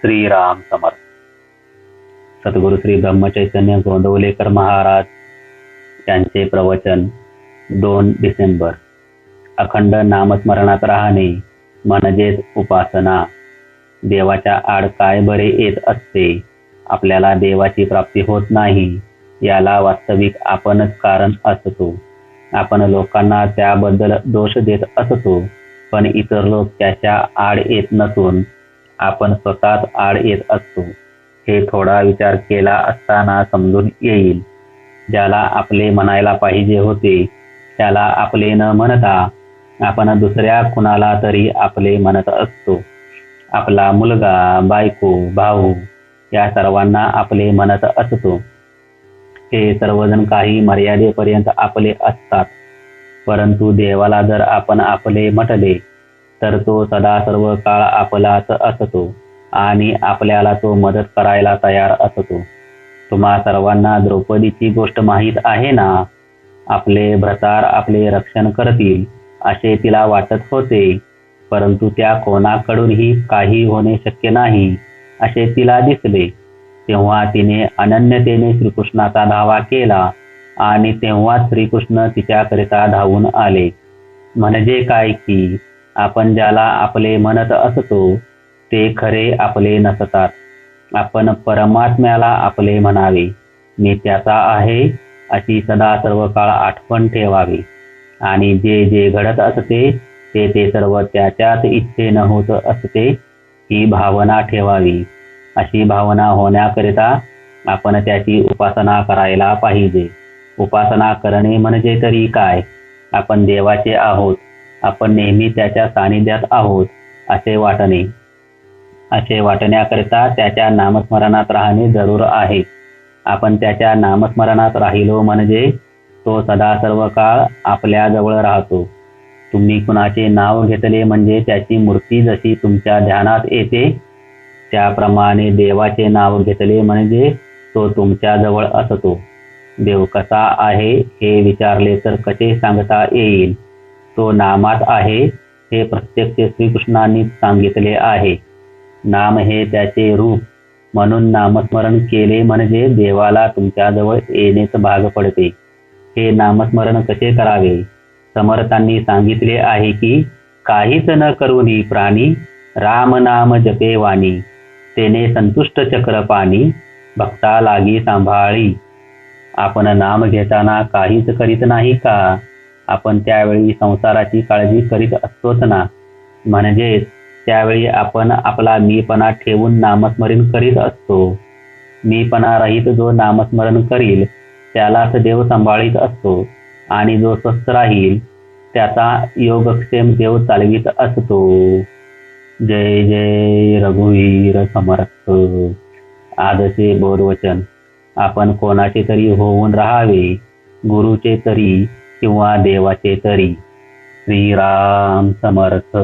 श्रीराम समर्थ. सद्गुरु श्री ब्रह्मचैतन्य गोंदवलेकर महाराज यांचे प्रवचन 2 डिसेंबर. अखंड नामस्मरणात राहणे म्हणजेच उपासना. देवाच्या आड काय बरे येत असते. आपल्याला देवाची प्राप्ती होत नाही याला वास्तविक आपणच कारण असतो. आपण लोकांना त्याबद्दल दोष देत असतो, पण इतर लोक त्याच्या आड येत नसून आपण स्वतःच आड येत असतो. हे थोडा विचार केला असताना समजून येईल. ज्याला आपले म्हणायला पाहिजे होते त्याला आपले न म्हणता आपण दुसऱ्या कुणाला तरी आपले म्हणत असतो. आपला मुलगा, बायको, भाऊ या सर्वांना आपले म्हणत असतो. हे सर्वजण काही मर्यादेपर्यंत आपले असतात, परंतु देवाला जर आपण आपले म्हटले तर तो सदा सर्व काळ आपलाच असतो आणि आपल्याला तो मदत करायला तयार असतो. तुम्हा सर्वांना द्रौपदीची गोष्ट माहीत आहे ना. आपले भ्रतार आपले रक्षण करतील असे तिला वाटत होते, परंतु त्या कोणाकडूनही काही होणे शक्य नाही असे तिला दिसले. तेव्हा तिने अनन्यतेने श्रीकृष्णाचा धावा केला आणि तेव्हा श्रीकृष्ण तिच्याकरिता धावून आले. म्हणजे काय की आपण ज्याला आपले म्हणत असतो ते खरे आपले नसतात. आपण परमात्म्याला आपले म्हणावे. मी त्याचा आहे अशी सदा सर्व काळ आठवण ठेवावी आणि जे जे घडत असते ते सर्व त्याच्याच इच्छेन होत असते ही भावना ठेवावी. अशी भावना होण्याकरिता आपण त्याची उपासना करायला पाहिजे. उपासना करणे म्हणजे तरी काय. आपण देवाचे आहोत, आपण नेहमी त्याच्या सानिध्यात आहोत असे वाटणे. असे वाटण्याकरिता त्याच्या नामस्मरणात राहणे जरूर आहे. आपण त्याच्या नामस्मरणात राहिलो म्हणजे तो सदा सर्व काळ आपल्या जवळ राहतो. तुम्ही कुणाचे नाव घेतले म्हणजे त्याची मूर्ती जशी तुमच्या ध्यानात येते त्याप्रमाणे देवाचे नाव घेतले म्हणजे तो तुमच्या जवळ असतो. देव कसा आहे हे विचारले तर कसे सांगता येईल. तो नामात आहे हे प्रत्यक्ष श्रीकृष्णांनी सांगितले आहे. नाम हे त्याचे रूप, म्हणून नामस्मरण केले म्हणजे देवाला तुमच्याजवळ येणेच भाग पडते. हे नामस्मरण कसे करावे. समर्थांनी सांगितले आहे की काहीच न करूनी प्राणी राम नाम जपे वाणी, तेने संतुष्ट चक्र पाणी भक्ता लागी सांभाळी. आपण नाम घेताना काहीच करीत नाही का. आपण त्यावेळी संसाराची काळजी करीत असतोच ना. म्हणजेच त्यावेळी आपण आपला मीपणा ठेवून नामस्मरण करीत असतो. मीपणा रहित जो नामस्मरण करील त्यालाच देव सांभाळीत असतो आणि जो स्वस्थ राहील त्याचा योगक्षेम देव चालवित असतो. जय जय रघुवीर समर्थ. आजचे बोधवचन. आपण कोणाचे तरी होऊन राहावे, गुरुचे तरी किंवा देवाचे तरी. श्रीराम समर्थ.